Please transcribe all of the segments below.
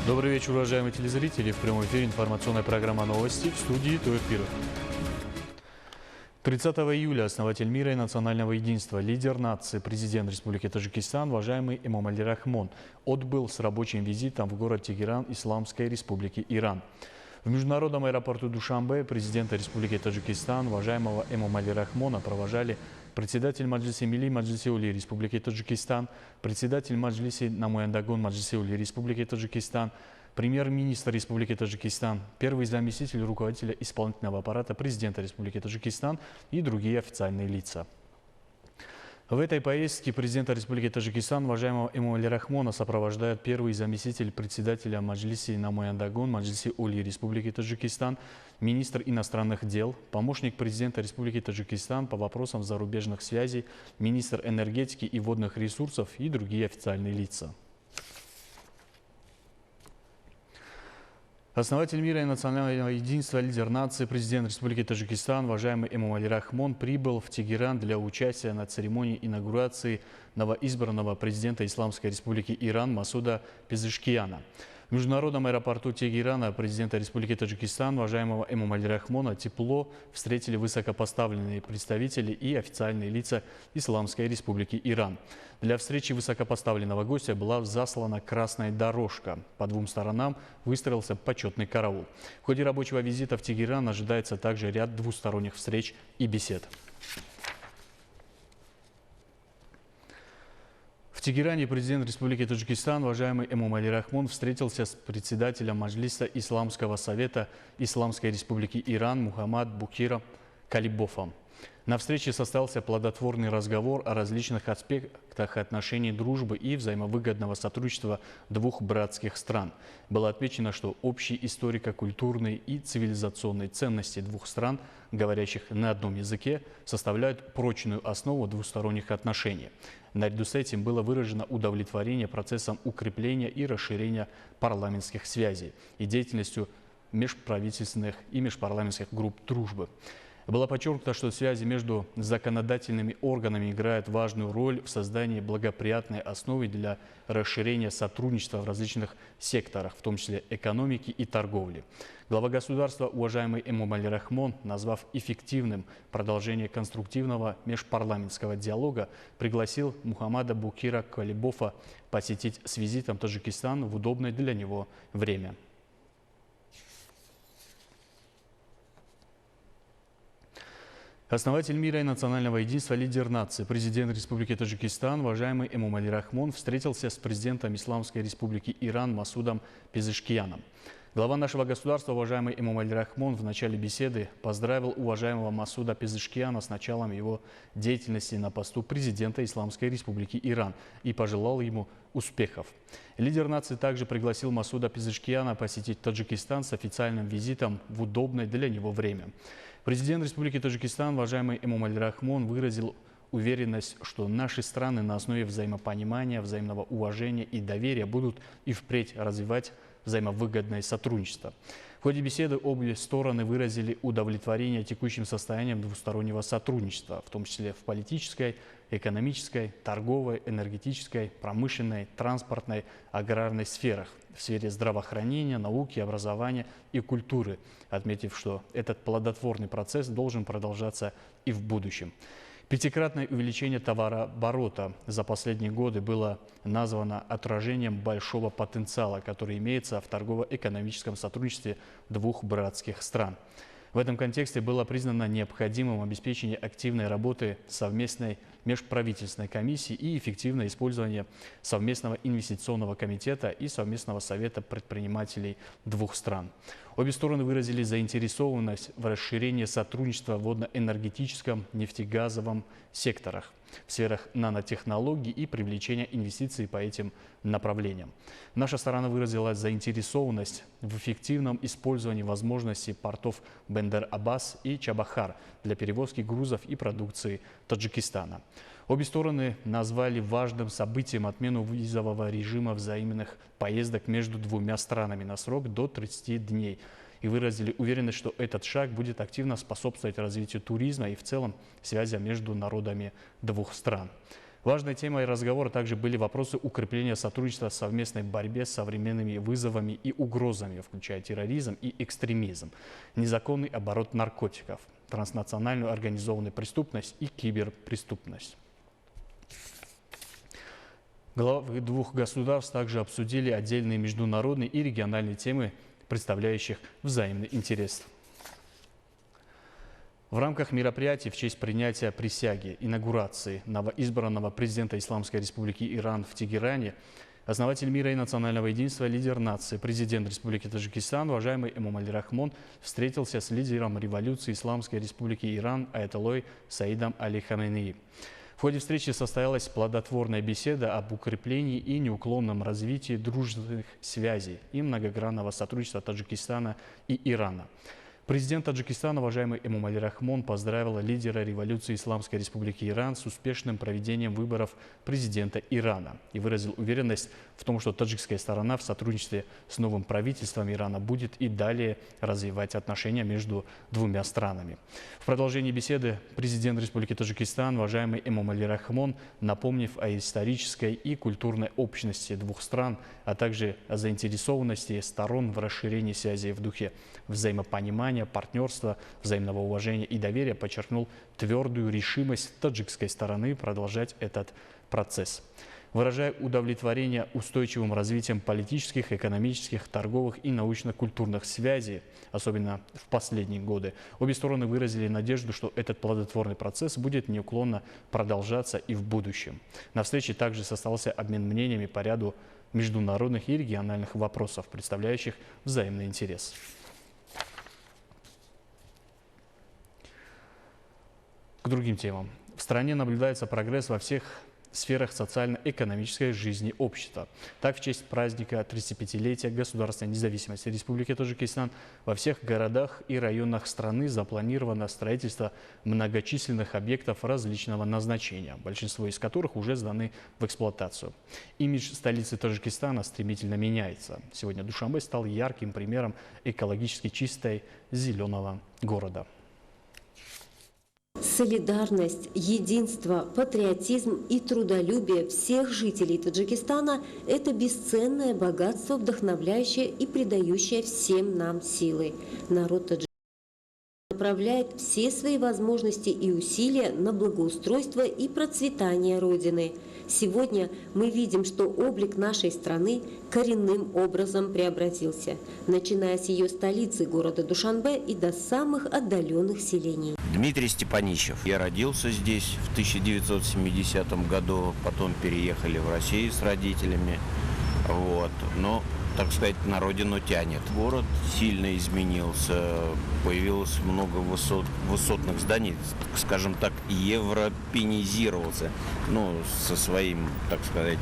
Добрый вечер, уважаемые телезрители. В прямом эфире информационная программа «Новости» в студии Тоев Пиров. 30 июля основатель мира и национального единства, лидер нации, президент Республики Таджикистан, уважаемый Эмомали Рахмон, отбыл с рабочим визитом в город Тегеран Исламской Республики Иран. В международном аэропорту Душанбе президента Республики Таджикистан, уважаемого Эмомали Рахмона, провожали председатель Маджлиси Милли Маджлиси Ули Республики Таджикистан, председатель Маджлиси Намояндагон Маджлиси Ули Республики Таджикистан, премьер-министр Республики Таджикистан, первый заместитель руководителя исполнительного аппарата президента Республики Таджикистан и другие официальные лица. В этой поездке президента Республики Таджикистан, уважаемого Эмомали Рахмона, сопровождает первый заместитель председателя Маджлиси Намояндагон Маджлиси Ули Республики Таджикистан, министр иностранных дел, помощник президента Республики Таджикистан по вопросам зарубежных связей, министр энергетики и водных ресурсов и другие официальные лица. Основатель мира и национального единства, лидер нации, президент Республики Таджикистан, уважаемый Эмомали Рахмон, прибыл в Тегеран для участия на церемонии инаугурации новоизбранного президента Исламской Республики Иран Масуда Пезешкияна. В международном аэропорту Тегерана президента Республики Таджикистан, уважаемого Эмомали Рахмона, тепло встретили высокопоставленные представители и официальные лица Исламской Республики Иран. Для встречи высокопоставленного гостя была заслана красная дорожка. По двум сторонам выстроился почетный караул. В ходе рабочего визита в Тегеран ожидается также ряд двусторонних встреч и бесед. В Тегеране президент Республики Таджикистан, уважаемый Эмомали Рахмон, встретился с председателем Маджлиса Исламского совета Исламской Республики Иран Мухаммад Букира Калибофом. На встрече состоялся плодотворный разговор о различных аспектах отношений дружбы и взаимовыгодного сотрудничества двух братских стран. Было отмечено, что общие историко-культурные и цивилизационные ценности двух стран, говорящих на одном языке, составляют прочную основу двусторонних отношений. Наряду с этим было выражено удовлетворение процессом укрепления и расширения парламентских связей и деятельностью межправительственных и межпарламентских групп дружбы. Было подчеркнуто, что связи между законодательными органами играют важную роль в создании благоприятной основы для расширения сотрудничества в различных секторах, в том числе экономики и торговли. Глава государства, уважаемый Эмомали Рахмон, назвав эффективным продолжение конструктивного межпарламентского диалога, пригласил Мухаммада Букира Калибофа посетить с визитом Таджикистан в удобное для него время. Основатель мира и национального единства, лидер нации, президент Республики Таджикистан, уважаемый Эмомали Рахмон, встретился с президентом Исламской Республики Иран Масудом Пезешкияном. Глава нашего государства, уважаемый Эмомали Рахмон, в начале беседы поздравил уважаемого Масуда Пезешкияна с началом его деятельности на посту президента Исламской Республики Иран и пожелал ему успехов. Лидер нации также пригласил Масуда Пезешкияна посетить Таджикистан с официальным визитом в удобное для него время. Президент Республики Таджикистан, уважаемый Эмомали Рахмон, выразил уверенность, что наши страны на основе взаимопонимания, взаимного уважения и доверия будут и впредь развивать взаимовыгодное сотрудничество. В ходе беседы обе стороны выразили удовлетворение текущим состоянием двустороннего сотрудничества, в том числе в политической, экономической, торговой, энергетической, промышленной, транспортной, аграрной сферах, в сфере здравоохранения, науки, образования и культуры, отметив, что этот плодотворный процесс должен продолжаться и в будущем. Пятикратное увеличение товарооборота за последние годы было названо отражением большого потенциала, который имеется в торгово-экономическом сотрудничестве двух братских стран. В этом контексте было признано необходимым обеспечение активной работы совместной межправительственной комиссии и эффективное использование совместного инвестиционного комитета и совместного совета предпринимателей двух стран. Обе стороны выразили заинтересованность в расширении сотрудничества в водно-энергетическом, нефтегазовом секторах, в сферах нанотехнологий и привлечения инвестиций по этим направлениям. Наша сторона выразила заинтересованность в эффективном использовании возможностей портов Бендер-Аббас и Чабахар для перевозки грузов и продукции Таджикистана. Обе стороны назвали важным событием отмену визового режима взаимных поездок между двумя странами на срок до 30 дней и выразили уверенность, что этот шаг будет активно способствовать развитию туризма и в целом связям между народами двух стран. Важной темой разговора также были вопросы укрепления сотрудничества в совместной борьбе с современными вызовами и угрозами, включая терроризм и экстремизм, незаконный оборот наркотиков, транснациональную организованную преступность и киберпреступность. Главы двух государств также обсудили отдельные международные и региональные темы, представляющих взаимный интерес. В рамках мероприятий в честь принятия присяги инаугурации новоизбранного президента Исламской Республики Иран в Тегеране основатель мира и национального единства, лидер нации, президент Республики Таджикистан, уважаемый Эмомали Рахмон, встретился с лидером революции Исламской Республики Иран аятоллой Саидом Али Хамнеи. В ходе встречи состоялась плодотворная беседа об укреплении и неуклонном развитии дружественных связей и многогранного сотрудничества Таджикистана и Ирана. Президент Таджикистана, уважаемый Эмомали Рахмон, поздравил лидера революции Исламской Республики Иран с успешным проведением выборов президента Ирана и выразил уверенность в том, что таджикская сторона в сотрудничестве с новым правительством Ирана будет и далее развивать отношения между двумя странами. В продолжении беседы президент Республики Таджикистан, уважаемый Эмомали Рахмон, напомнив о исторической и культурной общности двух стран, а также о заинтересованности сторон в расширении связей в духе взаимопонимания, партнерства, взаимного уважения и доверия, подчеркнул твердую решимость таджикской стороны продолжать этот процесс. Выражая удовлетворение устойчивым развитием политических, экономических, торговых и научно-культурных связей, особенно в последние годы, обе стороны выразили надежду, что этот плодотворный процесс будет неуклонно продолжаться и в будущем. На встрече также состоялся обмен мнениями по ряду международных и региональных вопросов, представляющих взаимный интерес. К другим темам. В стране наблюдается прогресс во всех сферах социально-экономической жизни общества. Так, в честь праздника 35-летия государственной независимости Республики Таджикистан во всех городах и районах страны запланировано строительство многочисленных объектов различного назначения, большинство из которых уже сданы в эксплуатацию. Имидж столицы Таджикистана стремительно меняется. Сегодня Душанбе стал ярким примером экологически чистой зеленого города. Солидарность, единство, патриотизм и трудолюбие всех жителей Таджикистана – это бесценное богатство, вдохновляющее и придающее всем нам силы. Народ Таджикистана направляет все свои возможности и усилия на благоустройство и процветание Родины. Сегодня мы видим, что облик нашей страны коренным образом преобразился, начиная с ее столицы города Душанбе и до самых отдаленных селений. Дмитрий Степанищев. Я родился здесь в 1970 году, потом переехали в Россию с родителями. Но, так сказать, на родину тянет. Город сильно изменился, появилось много высотных зданий, скажем так, европенизировался, со своим, так сказать,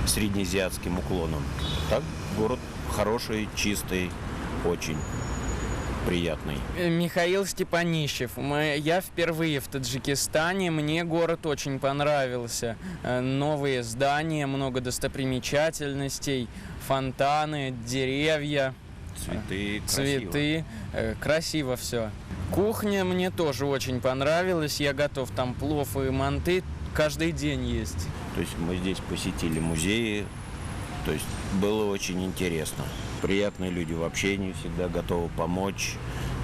среднеазиатским уклоном. Так, город хороший, чистый, очень приятный. Михаил Степанищев. Я впервые в Таджикистане. Мне город очень понравился. Новые здания, много достопримечательностей, фонтаны, деревья, цветы. Красиво все. Кухня мне тоже очень понравилась. Я готов там плов и манты каждый день есть. То есть мы здесь посетили музеи. То есть было очень интересно. Приятные люди в общении, всегда готовы помочь.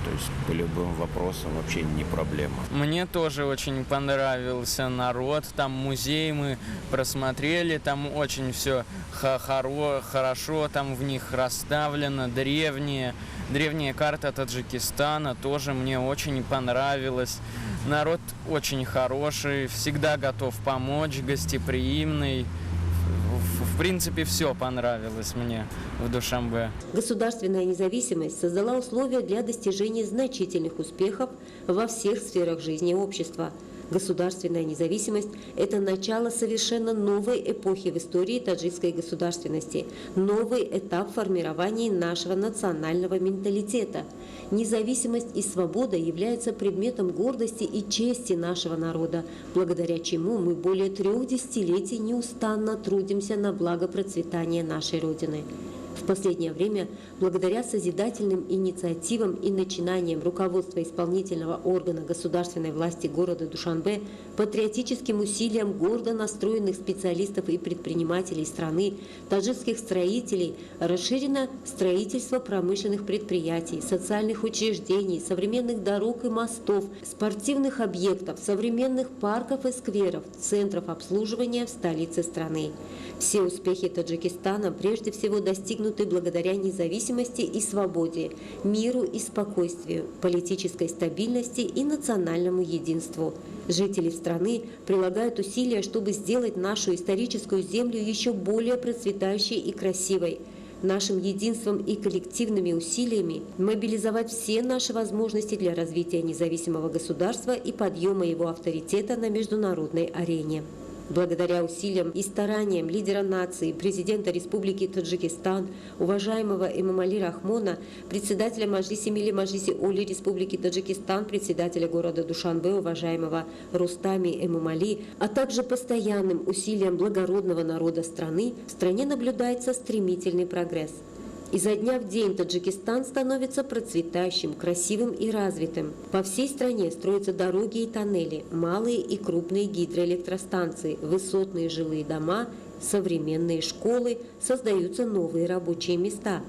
То есть по любым вопросам вообще не проблема. Мне тоже очень понравился народ. Там музей мы просмотрели. Там очень все хорошо. Там в них расставлено. Древняя карта Таджикистана тоже мне очень понравилась. Народ очень хороший, всегда готов помочь, гостеприимный. В принципе, все понравилось мне в Душанбе. Государственная независимость создала условия для достижения значительных успехов во всех сферах жизни общества. Государственная независимость – это начало совершенно новой эпохи в истории таджикской государственности, новый этап формирования нашего национального менталитета. Независимость и свобода являются предметом гордости и чести нашего народа, благодаря чему мы более 3 десятилетий неустанно трудимся на благо процветания нашей Родины. В последнее время, благодаря созидательным инициативам и начинаниям руководства исполнительного органа государственной власти города Душанбе, патриотическим усилиям гордо настроенных специалистов и предпринимателей страны, таджикских строителей, расширено строительство промышленных предприятий, социальных учреждений, современных дорог и мостов, спортивных объектов, современных парков и скверов, центров обслуживания в столице страны. Все успехи Таджикистана прежде всего достигнуты благодаря независимости и свободе, миру и спокойствию, политической стабильности и национальному единству. Жители страны прилагают усилия, чтобы сделать нашу историческую землю еще более процветающей и красивой. Нашим единством и коллективными усилиями мобилизовать все наши возможности для развития независимого государства и подъема его авторитета на международной арене. Благодаря усилиям и стараниям лидера нации, президента Республики Таджикистан, уважаемого Эмомали Рахмона, председателя Маджлиси Милли Маджлиси Оли Республики Таджикистан, председателя города Душанбе, уважаемого Рустами Эмомали, а также постоянным усилиям благородного народа страны, в стране наблюдается стремительный прогресс. Изо дня в день Таджикистан становится процветающим, красивым и развитым. По всей стране строятся дороги и тоннели, малые и крупные гидроэлектростанции, высотные жилые дома, современные школы, создаются новые рабочие места.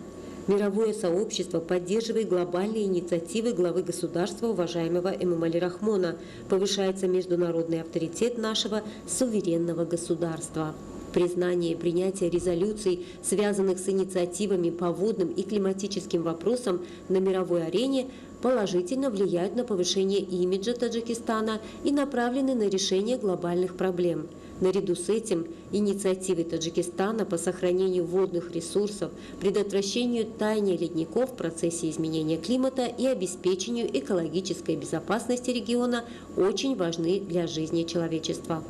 Мировое сообщество поддерживает глобальные инициативы главы государства, уважаемого Эмомали Рахмона. Повышается международный авторитет нашего суверенного государства. Признание и принятие резолюций, связанных с инициативами по водным и климатическим вопросам на мировой арене, положительно влияют на повышение имиджа Таджикистана и направлены на решение глобальных проблем. Наряду с этим инициативы Таджикистана по сохранению водных ресурсов, предотвращению таяния ледников в процессе изменения климата и обеспечению экологической безопасности региона очень важны для жизни человечества.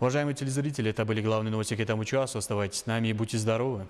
Уважаемые телезрители, это были главные новости к этому часу. Оставайтесь с нами и будьте здоровы.